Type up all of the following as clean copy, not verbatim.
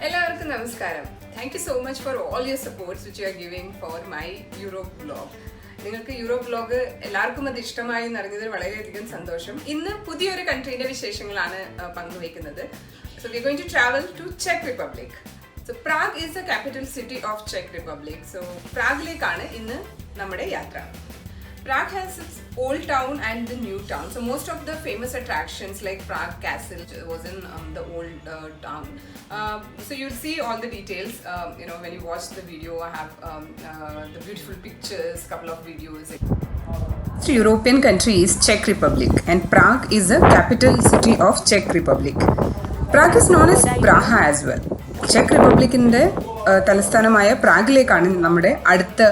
എല്ലാവർക്കും നമസ്കാരം. Thank you so much for all your supports which you are giving for my Europe vlog. നിങ്ങൾക്ക് Europe vlog എല്ലാവർക്കും അത് ഇഷ്ടമായി എന്നറിഞ്ഞതിൽ വളരെയധികം സന്തോഷം. ഇന്ന് പുതിയൊരു കൺട്രീന്റെ വിശേഷങ്ങളാണ് പങ്കുവയ്ക്കുന്നത്. So we are going to travel to Czech Republic. So Prague is the capital city of Czech Republic. So പ്രാഗിലേക്കാണ് ഇന്ന് നമ്മുടെ യാത്ര. Prague has its old town and the new town. So most of the famous attractions like Prague Castle was in the old town. So you'll see all the details. When you watch the video, I have the beautiful pictures, couple of videos. The European country is Czech Republic, and Prague is the capital city of Czech Republic. Prague is known as Praha as well. Czech Republic in the തലസ്ഥാനമായ പ്രാഗിലേക്കാണ് നമ്മുടെ അടുത്ത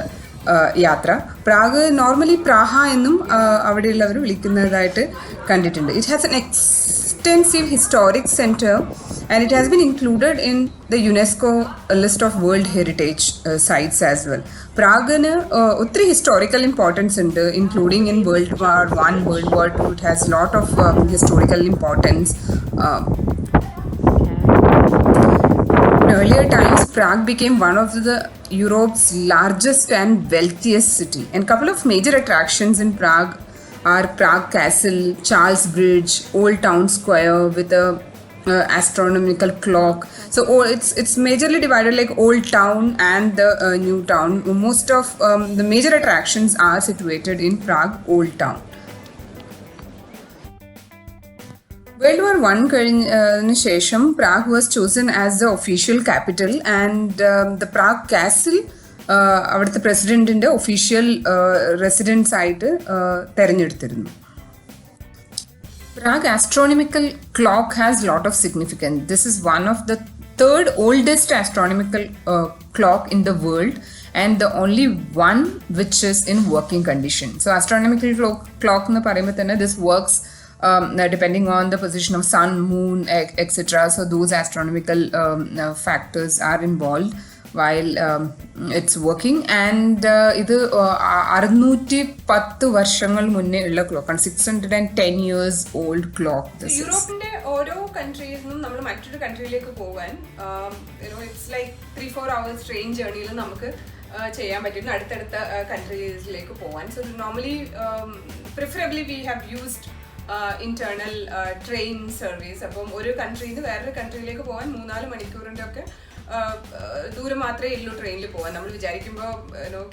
യാത്ര. Prague normally പ്രാഹ എന്നും അവിടെയുള്ളവർ വിളിക്കുന്നതായിട്ട് കണ്ടിട്ടുണ്ട്. It has an extensive historic centre and it has been included in the UNESCO list of world heritage sites as well. പ്രാഗിന് ഒത്തിരി ഹിസ്റ്റോറിക്കൽ ഇമ്പോർട്ടൻസ് ഉണ്ട്, including in world war 1, world war 2. It has lot of historical importance. In earlier times, Prague became one of the Europe's largest and wealthiest city. And a couple of major attractions in Prague are Prague Castle, Charles Bridge, Old Town Square with a astronomical clock. So it's majorly divided like Old Town and the New Town. Most of the major attractions are situated in Prague Old Town. World War I കഴിഞ്ഞതിന് ശേഷം Prague was chosen as the official capital, and the Prague Castle അവിടുത്തെ പ്രസിഡന്റിന്റെ official residence ആയിട്ട് തെരഞ്ഞെടുത്തിരുന്നു. Prague astronomical clock has lot of significance. This is one of the third oldest astronomical clock in the world and the only one which is in working condition. So astronomical clock എന്ന് പറയുമ്പോൾ തന്നെ this works depending on the position of sun, moon, etc. So those astronomical factors are involved while it's working. And ഇത് 610 വർഷങ്ങൾ മുന്നേ ഉള്ള ക്ലോക്കാണ്. 610 years old clock. യൂറോപ്പിന്റെ ഓരോ കൺട്രീസിനും നമ്മൾ മറ്റൊരു കൺട്രിയിലേക്ക് പോകാൻ ഇറ്റ്സ് ലൈക്ക് 3-4 hours ട്രെയിൻ ജേർണിയിൽ നമുക്ക് ചെയ്യാൻ പറ്റും അടുത്തടുത്ത കൺട്രീസിലേക്ക് പോകാൻ. So normally preferably we have used internal train service. അപ്പം ഒരു കൺട്രിയിൽ നിന്ന് വേറൊരു കൺട്രിയിലേക്ക് പോകാൻ 3-4 മണിക്കൂറിൻ്റെ ഒക്കെ ദൂരം മാത്രമേ ഉള്ളൂ ട്രെയിനിൽ പോകാൻ. നമ്മൾ വിചാരിക്കുമ്പോൾ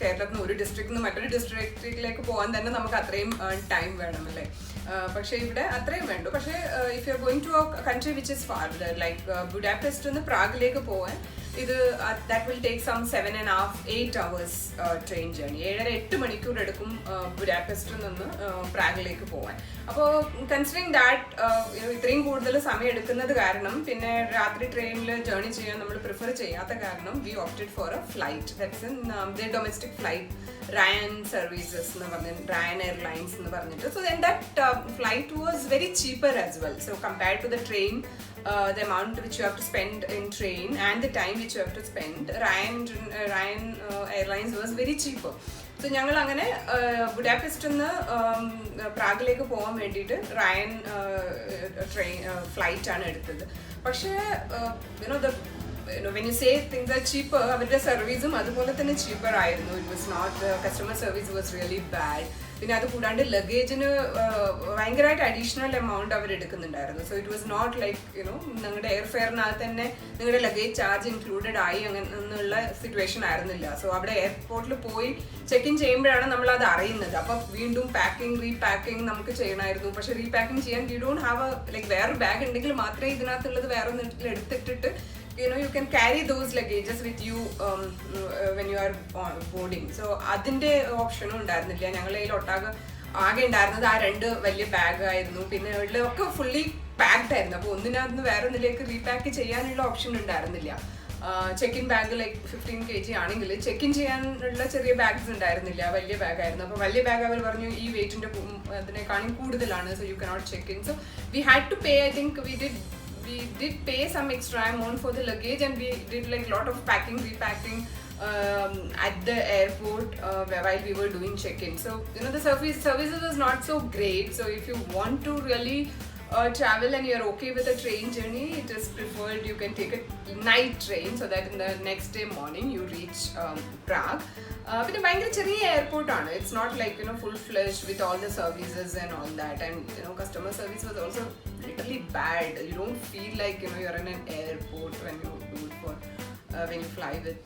കേരളത്തിൽ നിന്ന് ഒരു ഡിസ്ട്രിക്റ്റിൽ നിന്ന് മറ്റൊരു ഡിസ്ട്രിക്റ്റിലേക്ക് പോകാൻ തന്നെ നമുക്ക് അത്രയും ടൈം വേണം അല്ലേ. പക്ഷേ ഇവിടെ അത്രയും വേണ്ടു. പക്ഷേ if you are going to a country which is farther like Budapest നിന്ന് പ്രാഗിലേക്ക് പോകാൻ ഇത് that will take some 7.5-8 hours train journey. 7-8 മണിക്കൂർ എടുക്കും ബുഡാപെസ്റ്റിൽ നിന്ന് പ്രാഗിലേക്ക് പോകാൻ. അപ്പോൾ കൺസിഡറിങ് ദാറ്റ് ഇത്രയും കൂടുതൽ സമയം എടുക്കുന്നത് കാരണം പിന്നെ രാത്രി ട്രെയിനിൽ ജേർണി ചെയ്യാൻ നമ്മൾ പ്രിഫർ ചെയ്യാത്ത കാരണം we opted for a flight that's in the domestic flight Ryan services എന്ന് പറഞ്ഞ റയൻ എയർലൈൻസ് എന്ന് പറഞ്ഞിട്ട്. So then that flight was very cheaper as well. So compared to the train, the amount which you have to spend in train and the time which you have to spend, Ryan Airlines was very cheaper. So ഞങ്ങൾ അങ്ങനെ ബുഡാപെസ്റ്റിൽ നിന്ന് പ്രാഗിലേക്ക് പോകാൻ വേണ്ടിയിട്ട് Rayan train ഫ്ലൈറ്റാണ് എടുത്തത്. പക്ഷേ when you say things are cheaper, അവരുടെ സർവീസും അതുപോലെ തന്നെ ചീപ്പർ ആയിരുന്നു. It was not, customer service was really bad. പിന്നെ അത് കൂടാണ്ട് ലഗേജിന് ഭയങ്കരമായിട്ട് അഡീഷണൽ എമൗണ്ട് അവർ എടുക്കുന്നുണ്ടായിരുന്നു. So it was not like നിങ്ങളുടെ എയർ ഫെയറിനകത്ത് തന്നെ നിങ്ങളുടെ ലഗേജ് ചാർജ് ഇൻക്ലൂഡഡ് ആയി അങ്ങനെയുള്ള സിറ്റുവേഷൻ ആയിരുന്നില്ല. സോ അവിടെ എയർപോർട്ടിൽ പോയി ചെക്ക് ഇൻ ചെയ്യുമ്പോഴാണ് നമ്മളത് അറിയുന്നത്. അപ്പം വീണ്ടും പാക്കിംഗ് റീപാക്കിംഗ് നമുക്ക് ചെയ്യണമായിരുന്നു. പക്ഷേ റീപാക്കിംഗ് ചെയ്യാൻ യു ഡോണ്ട് ഹാവ് ലൈക്ക് വേറൊരു ബാഗ് ഉണ്ടെങ്കിൽ മാത്രമേ ഇതിനകത്തുള്ളത് വേറെ എടുത്തിട്ടിട്ട് you can carry those luggages with you when you are boarding. So അതിൻ്റെ ഓപ്ഷനും ഉണ്ടായിരുന്നില്ല. ഞങ്ങളുടെ കയ്യിൽ ആകെ ഉണ്ടായിരുന്നത് ആ 2 വലിയ ബാഗ് ആയിരുന്നു. പിന്നെ ഒക്കെ ഫുള്ളി പാക്ഡ് ആയിരുന്നു. അപ്പോൾ ഒന്നിനകത്ത് വേറെ ഒന്നിലേക്ക് റീപാക്ക് ചെയ്യാനുള്ള ഓപ്ഷൻ ഉണ്ടായിരുന്നില്ല. Check in bag like 15 kg ആണെങ്കിൽ ചെക്ക് ഇൻ ചെയ്യാനുള്ള ചെറിയ ബാഗ്സ് ഉണ്ടായിരുന്നില്ല, വലിയ ബാഗായിരുന്നു. അപ്പോൾ വലിയ ബാഗ് അവർ പറഞ്ഞു ഈ വെയിറ്റിൻ്റെ അതിനേക്കാളും കൂടുതലാണ്. So you cannot check in. So we had to pay. I think we did pay some extra amount for the luggage, and we did like lot of packing, repacking at the airport while we were doing check-in. So the services was not so great. So if you want to really travel and you're okay with a train journey, it is preferred you can take a night train so that in the next day morning you reach Prague. But a airport, it's not like full-fledged with all the services and all that, and customer service was also literally bad. You don't feel like you're in an airport when you do it for when you fly with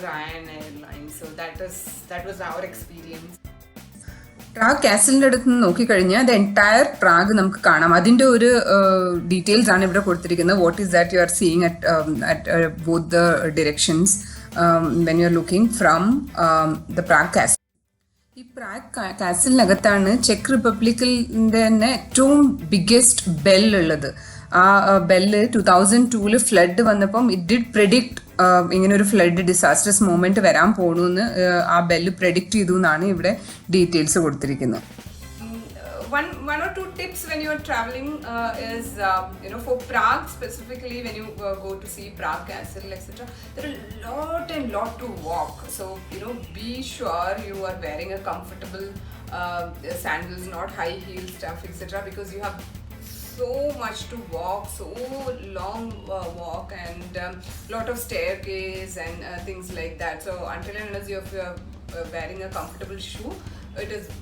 Ryan Airlines. So that was our experience. പ്രാഗ് കാസിലിൻ്റെ അടുത്ത് നിന്ന് നോക്കിക്കഴിഞ്ഞാൽ the entire Prague നമുക്ക് കാണാം. അതിൻ്റെ ഒരു details ആണ് ഇവിടെ കൊടുത്തിരിക്കുന്നത്. What is that you are seeing at both the directions when you are looking from the Prague castle. ഈ പ്രാഗ് കാസിലിനകത്താണ് ചെക്ക് റിപ്പബ്ലിക്കിൻ്റെ തന്നെ ഏറ്റവും ബിഗ്ഗസ്റ്റ് ബെൽ ഉള്ളത്. ആ ബെല്ല് 2002 ഫ്ലഡ് വന്നപ്പം ഇറ്റ് ഡിഡ് പ്രെഡിക്റ്റ് ഇങ്ങനെ ഒരു ഫ്ലഡ് ഡിസാസ്റ്റർസ് മൂമെന്റ് വരാൻ പോണെന്ന് ആ ബെല്ല് പ്രെഡിക്റ്റ് ചെയ്തു എന്നാണ് ഇവിടെ ഡീറ്റെയിൽസ് കൊടുത്തിരിക്കുന്നത്. One or two tips when you're traveling is for Prague specifically, when you go to see Prague Castle, etc., there are lot to walk. So be sure you are wearing a comfortable sandals, not high heel stuff, etc., because you have so much to walk, so long walk, and lot of staircase and things like that. So until and unless you are wearing a comfortable shoe,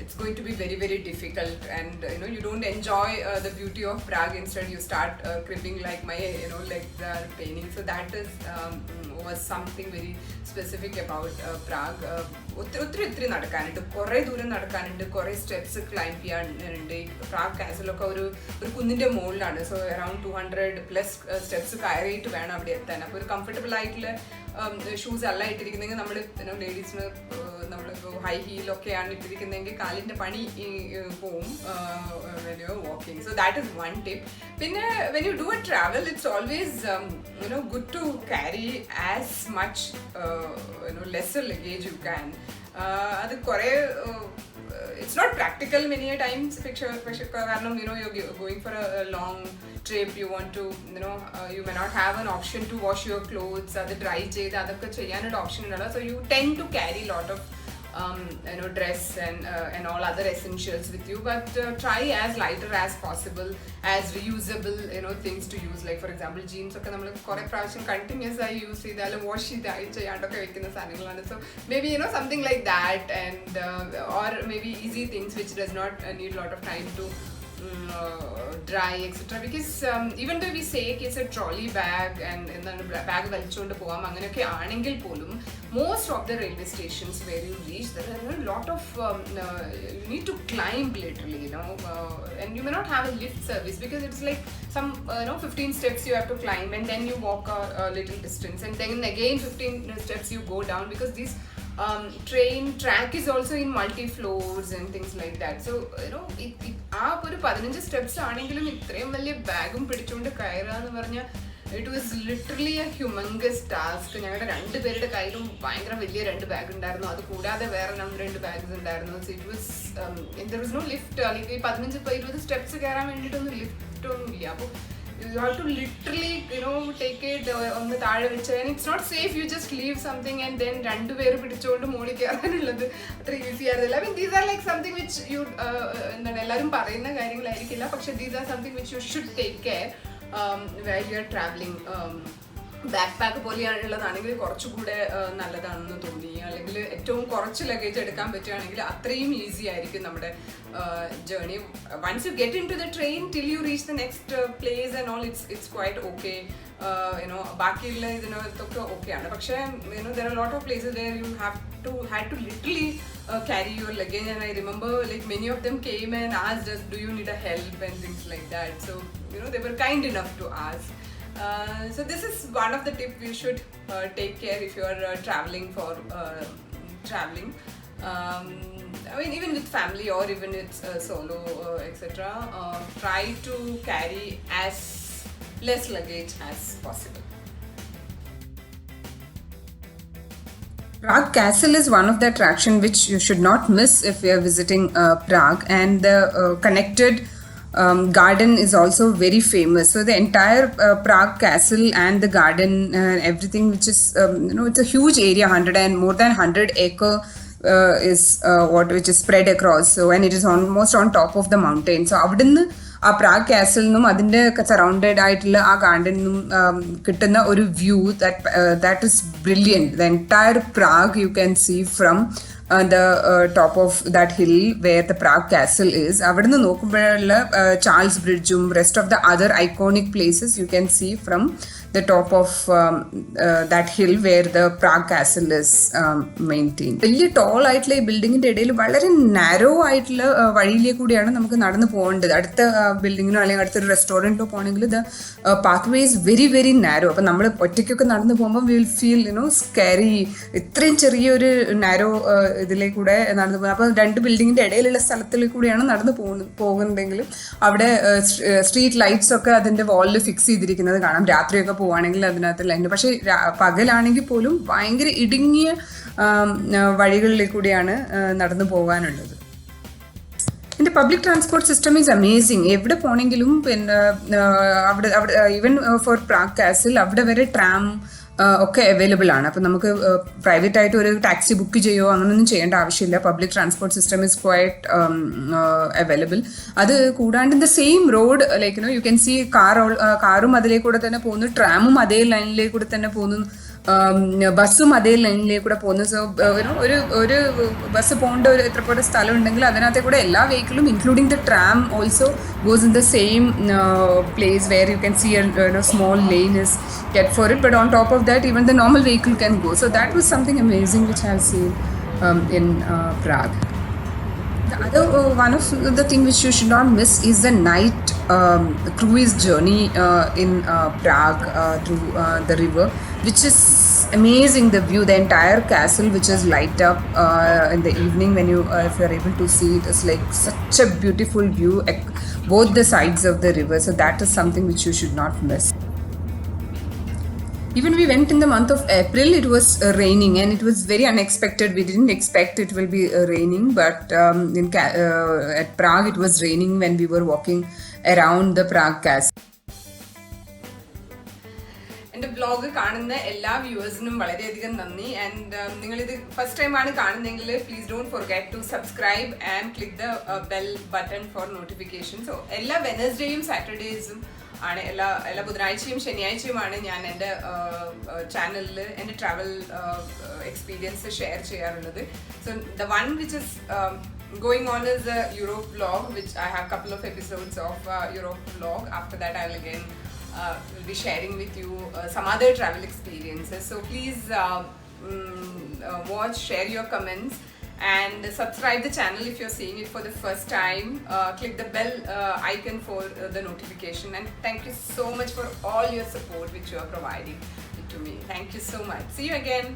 it's going to be very, very difficult, and you don't enjoy the beauty of Prague. Instead you start cribbing, like my legs are paining. So that was something very specific about Prague. ഒത്തിരി നടക്കാനുണ്ട്, കുറേ ദൂരം നടക്കാനുണ്ട്, കുറേ steps climb ചെയ്യാനുണ്ട്. Prague കാസിലൊക്കെ ഒരു കുന്നിൻ്റെ മുകളിലാണ്. സോ അറൌണ്ട് 200+ സ്റ്റെപ്സ് കയറിയിട്ട് വേണം അവിടെ എത്താൻ. അപ്പോൾ ഒരു കംഫർട്ടബിൾ ആയിട്ടുള്ള ഷൂസ് അല്ല ഇട്ടിരിക്കുന്നെങ്കിൽ നമ്മൾ ലേഡീസിന് നമ്മളിപ്പോൾ ഹൈ ഹീലൊക്കെയാണ് ഇട്ടിരിക്കുന്നതെങ്കിൽ കാലിൻ്റെ പണി പോവും walking. So that is one tip. പിന്നെ when you do a travel, it's always good to carry as much lesser luggage you can. അത് കുറേ it's not practical many a times കാരണം you're going for a long trip, you want to you may not have an option to wash your clothes, അത് dry ചെയ്ത് അതൊക്കെ ചെയ്യാനൊരു option ഉണ്ടല്ലോ. So you tend to carry lot of dress and all other essentials with you, but try as lighter as possible, as reusable things to use. Like for example, jeans ഒക്കെ നമ്മൾ കുറേ പ്രാവശ്യം continuous ആയി use ചെയ്താലും wash ചെയ്തായി ചെയ്യാണ്ടൊക്കെ വെക്കുന്ന സാധനങ്ങളാണ്. So maybe something like that, and or maybe easy things which does not need a lot of time to dry, etc. Because even though we say it's a trolley bag and bag വലിച്ചുകൊണ്ട് പോകാം, അങ്ങനെയൊക്കെ ആണെങ്കിൽ പോലും most of the railway stations where you reach, there are a lot of you need to climb literally, and you may not have a lift service because it's like some 15 steps you have to climb, and then you walk a little distance, and then again 15 steps you go down, because these train track is also in multi floors and things like that. So ആ ഒരു 15 steps ആണെങ്കിലും ഇത്രയും വലിയ ബാഗും പിടിച്ചുകൊണ്ട് കയറാന്ന് പറഞ്ഞാൽ it was literally A humongous task. ഞങ്ങളുടെ 2 പേരുടെ കയ്യിലും ഭയങ്കര വലിയ 2 ബാഗ് ഉണ്ടായിരുന്നു. അത് കൂടാതെ വേറെ 2 ബാഗ്സ് ഉണ്ടായിരുന്നു. So it was there was no lift. അല്ലെങ്കിൽ 15-20 സ്റ്റെപ്സ് കയറാൻ വേണ്ടിയിട്ടൊന്നും ലിഫ്റ്റ് ഒന്നും ഇല്ല. അപ്പോൾ you have to literally take it ഒന്ന് താഴെ വെച്ച്, and it's not safe. You just leave something and then 2 പേര് പിടിച്ചുകൊണ്ട് മോളിൽ കയറാനുള്ളത് അത്ര ഈസി ആയിരുന്നില്ല. I mean, these are like something which you എന്താണ് എല്ലാവരും പറയുന്ന കാര്യങ്ങളായിരിക്കില്ല, പക്ഷെ these are something which you should take care where you are traveling. Backpack പോലെയുള്ളതാണെങ്കിൽ കുറച്ചുകൂടെ നല്ലതാണെന്ന് തോന്നി. അല്ലെങ്കിൽ ഏറ്റവും കുറച്ച് ലഗേജ് എടുക്കാൻ പറ്റുകയാണെങ്കിൽ അത്രയും ഈസി ആയിരിക്കും നമ്മുടെ journey. Once you get in to the train till you reach the next place and all, it's quite okay. ബാക്കിയുള്ള ഇതിനകത്തൊക്കെ ഓക്കെയാണ്. പക്ഷേ there are a lot of places where you had to literally carry your luggage, and I remember like many of them came and asked us, do you need a help and things like that. So they were kind enough to ask. So this is one of the tips you should take care if you are traveling for traveling. I mean, even with family or even it's solo, etc. Try to carry as less luggage as possible. Prague Castle is one of the attractions which you should not miss if you are visiting Prague, and the connected garden is also very famous. So the entire Prague Castle and the garden, everything, which is it's a huge area, more than 100 acre is which is spread across. So and it is almost on top of the mountain. So avadinnu ആ Prague castle നിന്നും അതിൻ്റെ surrounded ആയിട്ടുള്ള ആ ഗാർഡനിൽ നിന്നും കിട്ടുന്ന ഒരു view that is brilliant. The entire Prague you can see from the top of that hill where the Prague castle is. അവിടുന്ന് നോക്കുമ്പോഴുള്ള Charles ബ്രിഡ്ജും rest of the other iconic places you can see from the top of that hill where the Prague castle is maintained. വലിയ toll ആയിട്ടുള്ള ഈ ബിൽഡിങ്ങിൻ്റെ ഇടയിൽ വളരെ narrow ആയിട്ടുള്ള വഴിയിലേ കൂടിയാണ് നമുക്ക് നടന്നു പോകേണ്ടത്. അടുത്ത ബിൽഡിങ്ങിനോ അല്ലെങ്കിൽ അടുത്തൊരു റെസ്റ്റോറൻറ്റിലോ പോകണമെങ്കിൽ the pathway is very very narrow. അപ്പം നമ്മൾ ഒറ്റയ്ക്കൊക്കെ നടന്നു പോകുമ്പോൾ വിൽ ഫീൽ സ്കാരി. ഇത്രയും ചെറിയൊരു നാരോ ഇതിലേ കൂടെ നടന്നു പോകുന്നത്. അപ്പോൾ രണ്ട് ബിൽഡിങ്ങിൻ്റെ ഇടയിലുള്ള സ്ഥലത്തിൽ കൂടിയാണ് നടന്നു പോകുന്നതെങ്കിലും അവിടെ സ്ട്രീറ്റ് ലൈറ്റ്സ് ഒക്കെ അതിൻ്റെ വാളിൽ ഫിക്സ് ചെയ്തിരിക്കുന്നത് കാണാം. രാത്രിയൊക്കെ പോവുകയാണെങ്കിൽ അതിനകത്ത് ലൈറ്റ്. പക്ഷേ പകലാണെങ്കിൽ പോലും ഭയങ്കര ഇടുങ്ങിയ വഴികളിൽ കൂടിയാണ് നടന്നു പോകാനുള്ളത്. ഇതിൻ്റെ public transport system is amazing. എവിടെ പോകണമെങ്കിലും പിന്നെ അവിടെ ഈവൻ ഫോർ പ്രാഗ് കാസിൽ അവിടെ വരെ ട്രാം ഒക്കെ അവൈലബിൾ ആണ്. അപ്പോൾ നമുക്ക് പ്രൈവറ്റ് ആയിട്ട് ഒരു ടാക്സി ബുക്ക് ചെയ്യുമോ അങ്ങനെയൊന്നും ചെയ്യേണ്ട ആവശ്യമില്ല. Public transport system is quite available. അത് കൂടാണ്ട് in the same road like you can see കാറും അതിലേ കൂടെ തന്നെ പോകുന്നു, ട്രാമും അതേ ലൈനിലേ കൂടെ തന്നെ പോകുന്നു, ബസ്സും അതേ ലൈനിലേക്ക് കൂടെ പോകുന്നു. സോ ഒരു ബസ് പോകേണ്ട ഒരു എത്ര പോലെ സ്ഥലം ഉണ്ടെങ്കിൽ അതിനകത്തെ കൂടെ എല്ലാ വെഹിക്കിളും including the tram also goes in the same place where you can see a small lane is kept for it, but on top of that even the normal vehicle can go. So that was something amazing which I've seen in Prague. The other one of the thing which you should not miss is the night cruise journey in Prague through the river, which is amazing. The view, the entire castle which is light up in the evening when you if you are able to see it, is like such a beautiful view both the sides of the river. So that is something which you should not miss. Even we went in the month of April, it was raining and it was very unexpected. We didn't expect it will be raining, but at Prague it was raining when we were walking around the Prague castle. എൻ്റെ blog കാണുന്ന എല്ലാ വ്യൂവേഴ്സിനും വളരെയധികം നന്ദി. And നിങ്ങളിത് first ടൈമാണ് കാണുന്നതെങ്കിൽ please don't forget to subscribe and click the bell button for notification. So എല്ലാ വെനസ്ഡേയും സാറ്റർഡേസും ആണ്, എല്ലാ ബുധനാഴ്ചയും ശനിയാഴ്ചയുമാണ് ഞാൻ എൻ്റെ ചാനലിൽ എൻ്റെ ട്രാവൽ എക്സ്പീരിയൻസ് ഷെയർ ചെയ്യാറുള്ളത്. So the one which is going on is a Europe vlog, which I have a couple of episodes of Europe vlog. After that I will again will be sharing with you some other travel experiences. So please watch, share your comments and subscribe the channel if you're seeing it for the first time. Click the bell icon for the notification, and thank you so much for all your support which you are providing to me. Thank you so much. See you again.